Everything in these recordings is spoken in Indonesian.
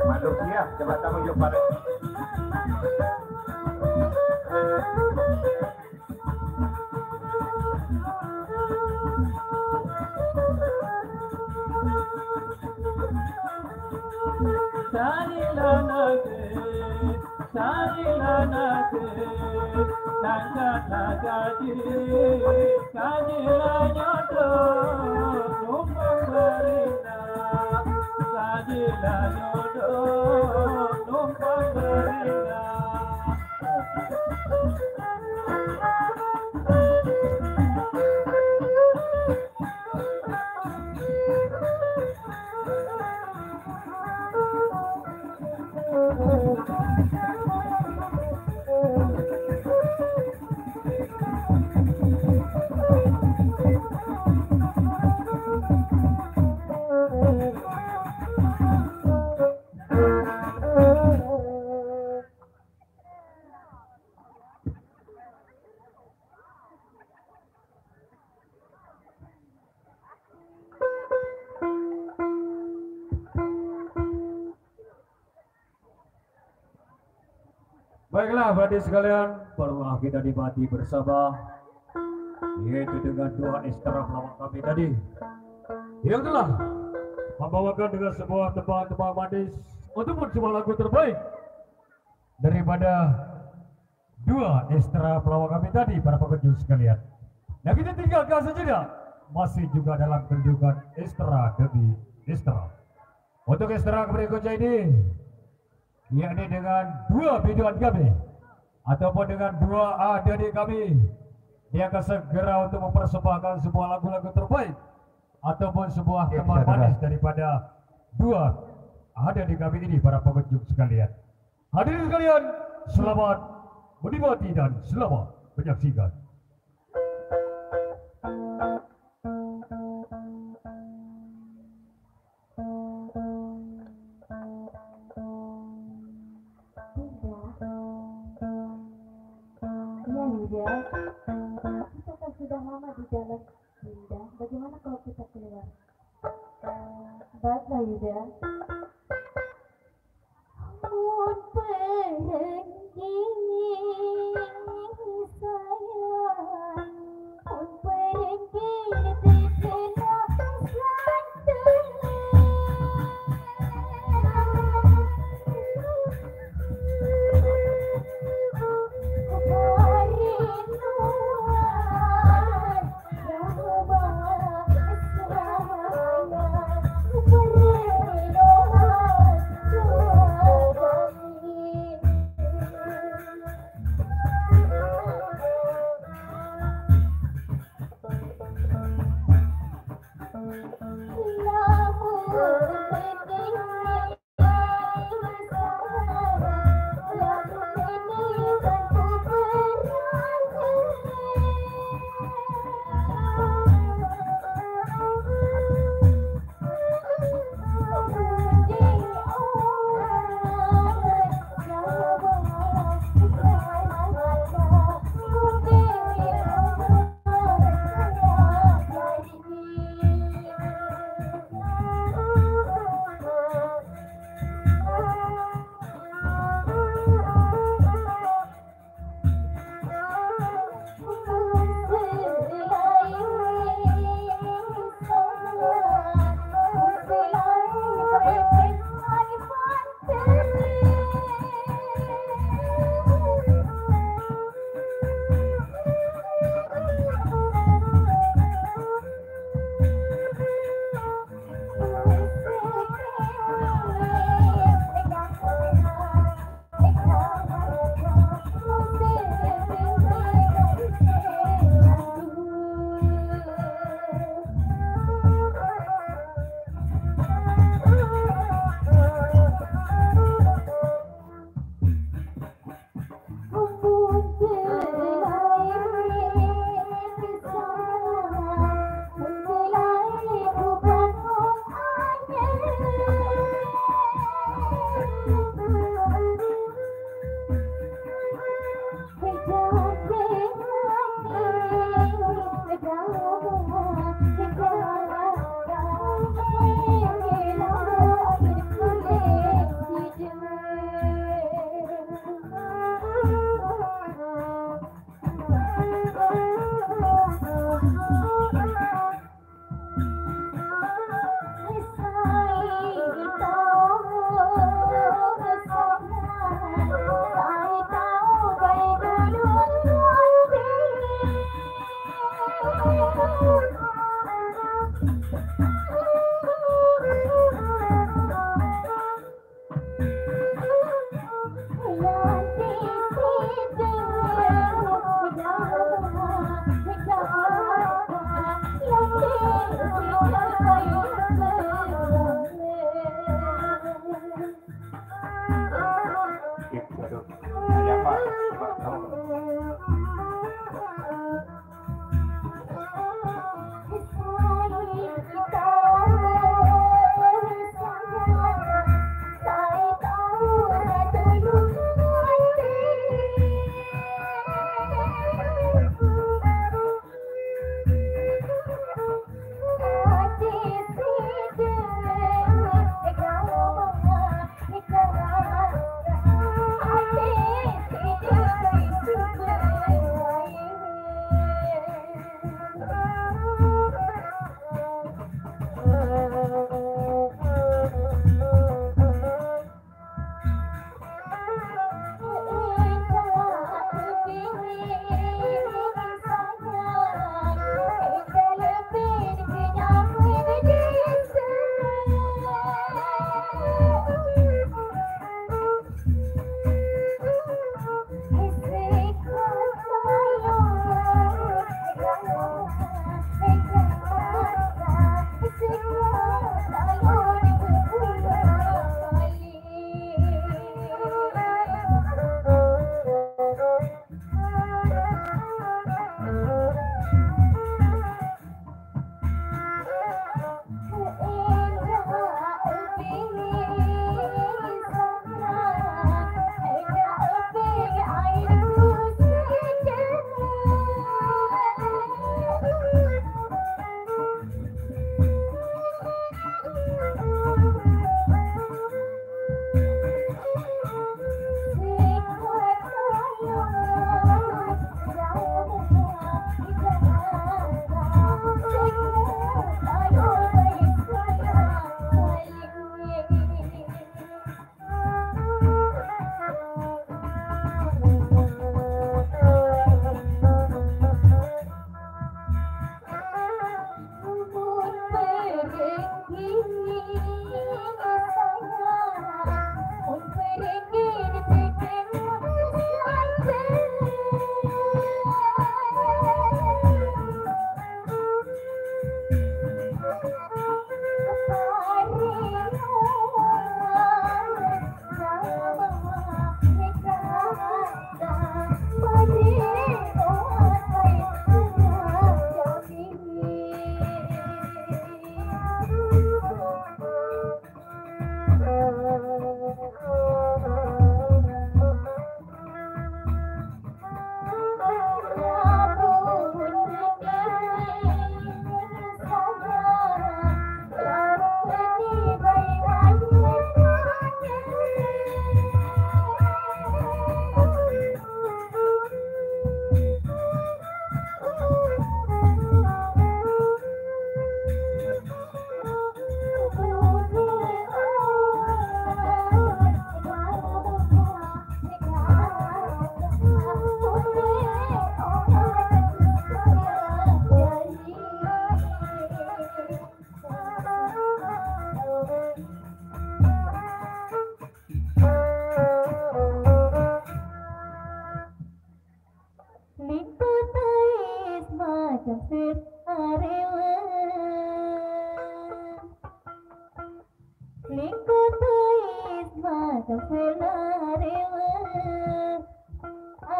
Manusia, coba kamu yuk pada. Baiklah adik sekalian, barulah kita nikmati bersama, yaitu dengan dua ekstra pelawak kami tadi yang telah membawakan dengan sebuah tebang-tebang manis untuk sebuah lagu terbaik daripada dua ekstra pelawak kami tadi, para pengunjung sekalian. Nah, kita tinggalkan saja, masih juga dalam kedudukan ekstra demi ekstra. Untuk ekstra berikutnya ini, yakni dengan dua biduan kami ataupun dengan dua adik kami, dia akan segera untuk mempersembahkan sebuah lagu-lagu terbaik ataupun sebuah tembang manis daripada dua adik kami ini, para pengunjung sekalian. Hadirin sekalian, selamat menikmati dan selamat menyaksikan. Kita kan sudah lama di jalan, Yuda. Bagaimana kalau kita keluar? Baiklah, Yuda. Mun pergi sayang, mun pergi di tengah Thank you.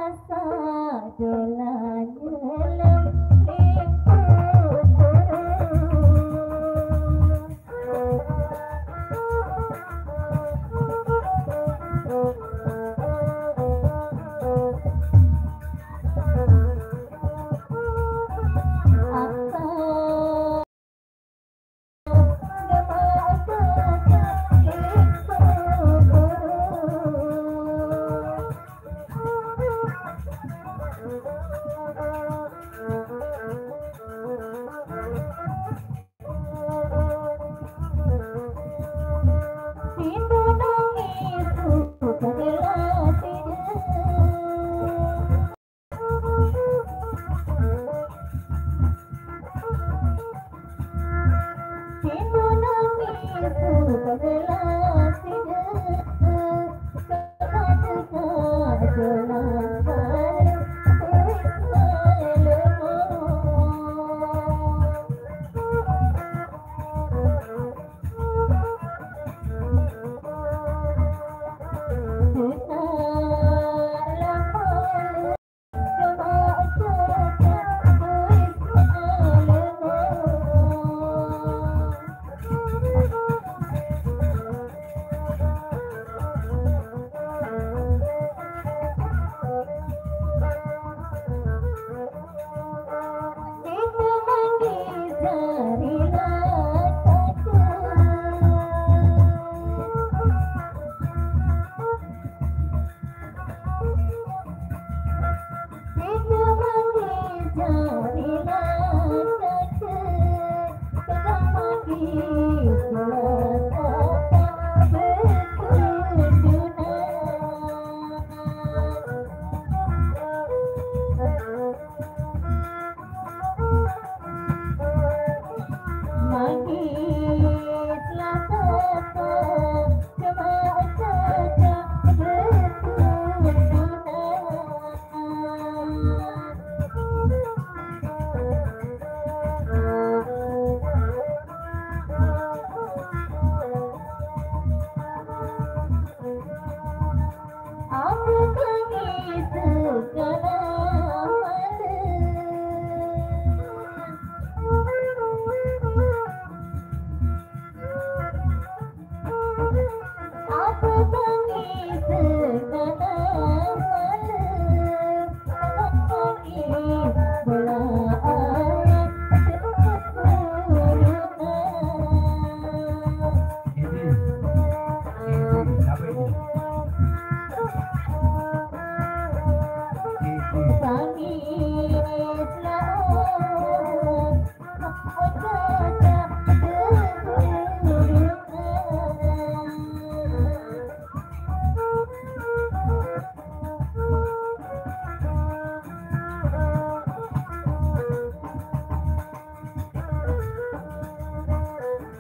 asa dolan nyelam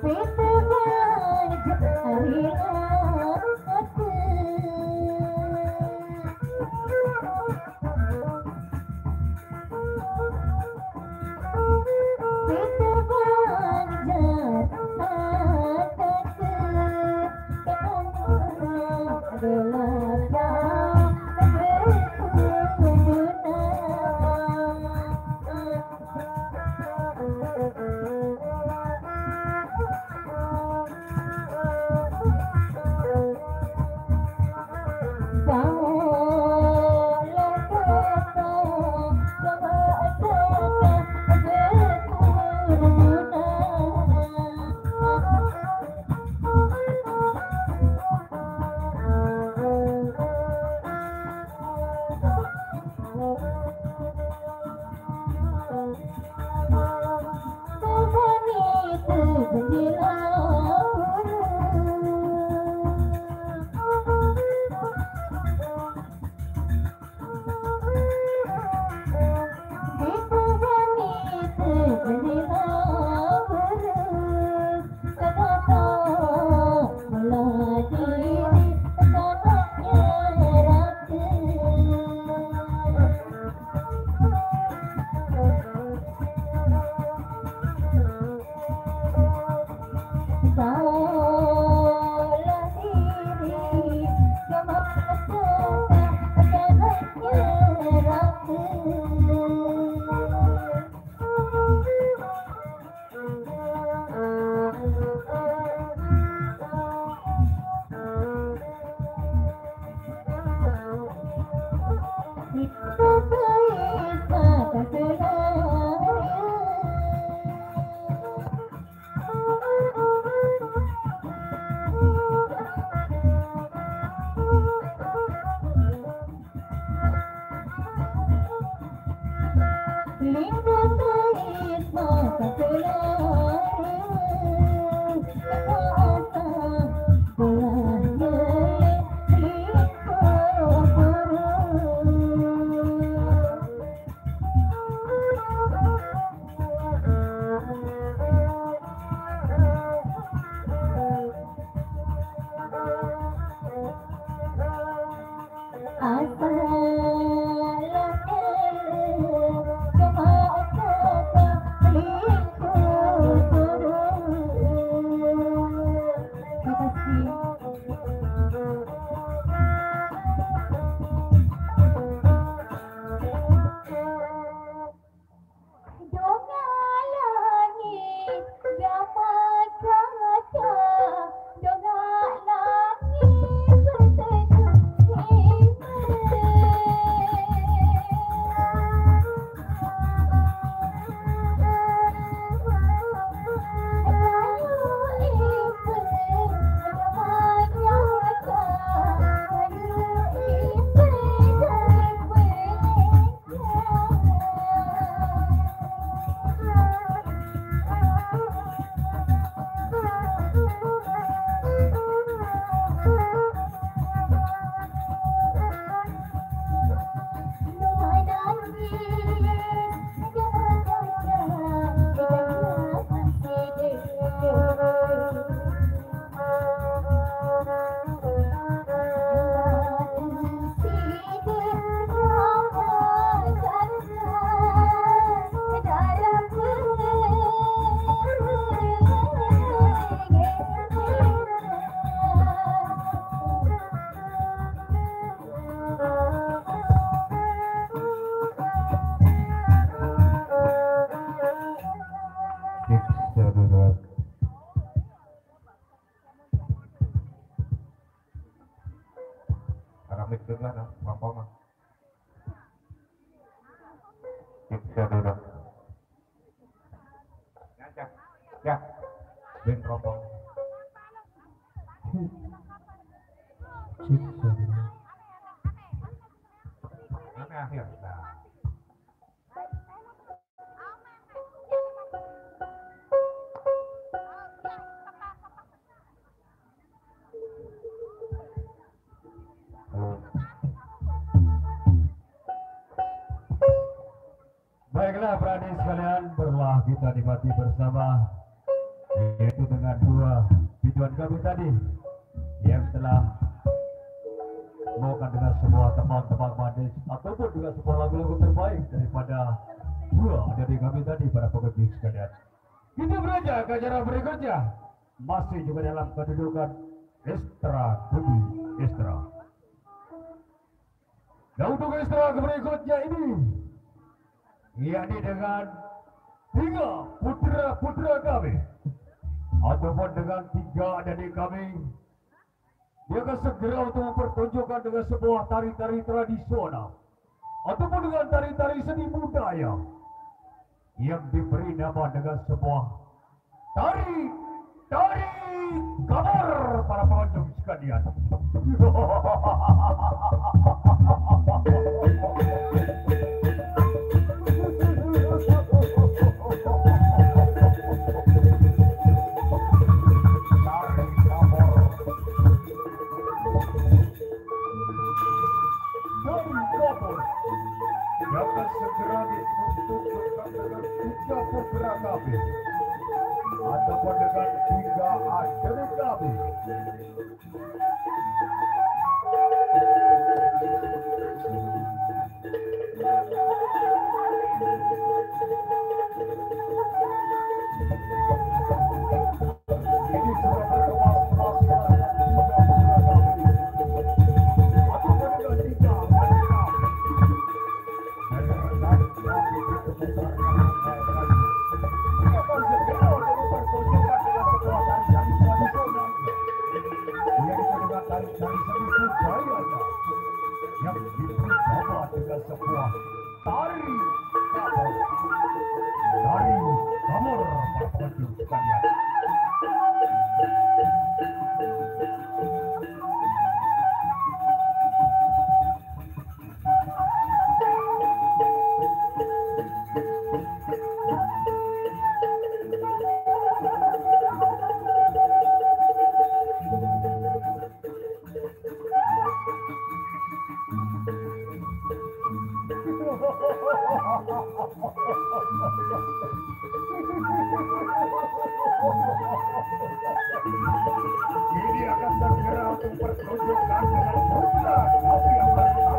lingkup Ya, ben rokok. Ini akhir. Nah. Baiklah Pradik sekalian, berlah kita nikmati bersama, yaitu dengan dua tujuan kami tadi yang telah membawakan dengan semua teman-teman manis ataupun dengan sebuah lagu-lagu terbaik daripada dua dari kami tadi para pekerja sekalian. Kita beranjak ke acara berikutnya, masih juga dalam kedudukan Ekstra Budi Ekstra. Dan untuk Ekstra berikutnya ini, yakni dengan tiga putra-putra kami ataupun dengan tiga adik kami, dia akan segera untuk mempertunjukkan dengan sebuah tari-tari tradisional ataupun dengan tari-tari seni budaya yang diberi nama dengan sebuah tari gambar para pengunjung sekalian. Dapat segera ditunjukkan dengan tiga putra kami ataupun dengan tiga adik kami. Ini sudah berkemas-kemas yang diberi nama dengan sebuah tari gamor para pengunjung sekalian. Ini akan segera untuk pertunjukan dengan putra kami yang pertama.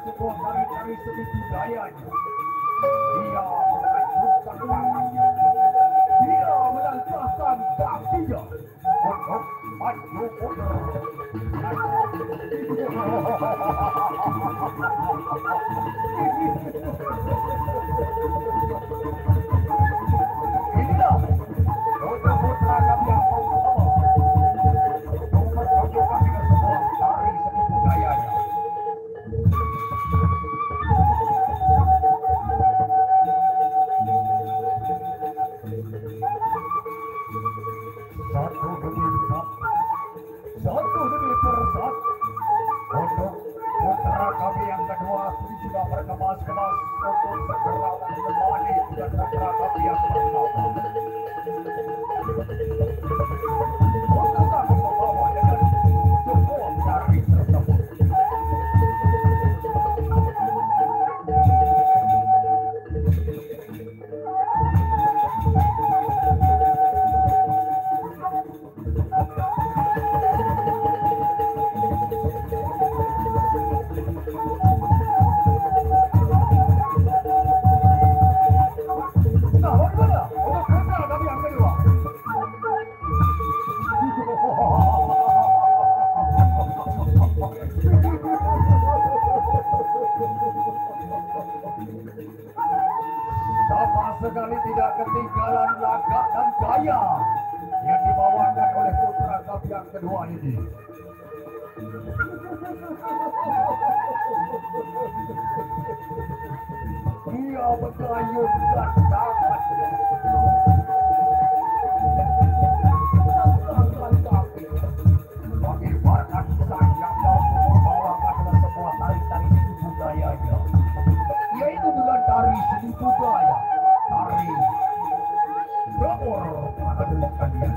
Sebuah tari-tari seni budayanya. Dia menunjukkan tangannya. Dia melancarkan kakinya untuk maju mundur. Inilah untuk putra kami yang pertama untuk mempertunjukkan dengan sebuah tari seni budayanya. Satu demi persat untuk putra kami yang kedua sudah berkemas-kemas untuk segera menemani dan putra kami yang pertama. Untuk kami membawa dengan sebuah tari tersebut. Sama sekali tidak ketinggalan lagak dan gaya yang dibawakan oleh putra kami yang kedua ini. Dia mengayunkan tangannya. Mengibarkan sayap dan membawakan dengan sebuah tari-tari seni budayanya. Yaitu dengan tari seni budaya, tari Brakor mengenalkannya.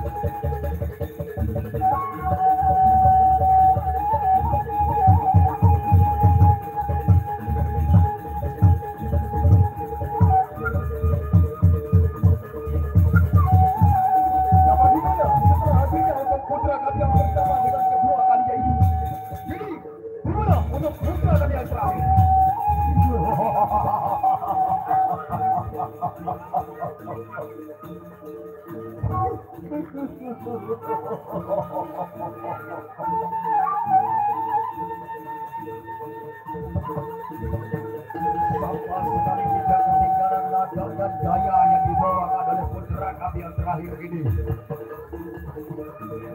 Dapat dimana setelah hadirnya untuk putra kami yang pertama dengan kedua kalinya ini. Jadi, dimana untuk putra kami yang terakhir? Sama sekali tidak ketinggalan lagak dan gaya yang dibawakan oleh putra kami yang terakhir ini.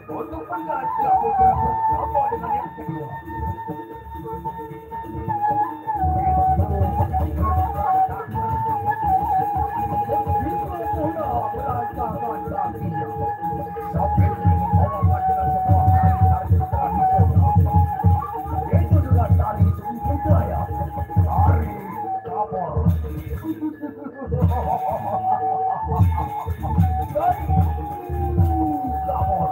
Untuk mengajak putra pertama dengan yang kedua. Sampai membawakan dengan sebuah tari-tari tradisional, yaitu dengan tari seni budaya, tari Kapor. Kapor.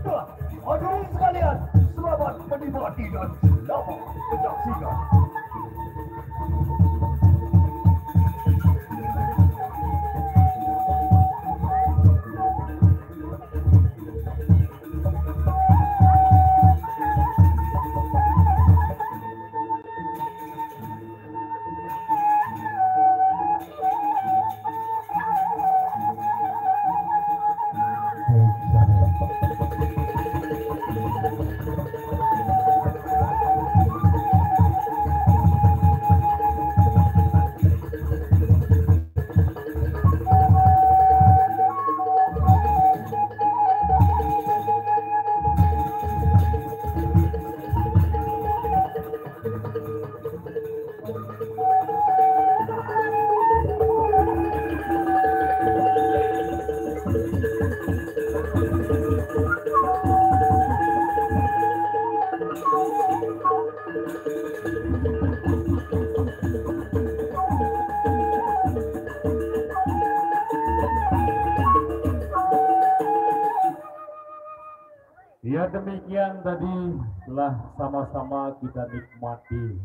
Nah, hadirin sekalian, selamat menikmati dan selamat menyaksikan. demikian tadi telah sama-sama kita nikmati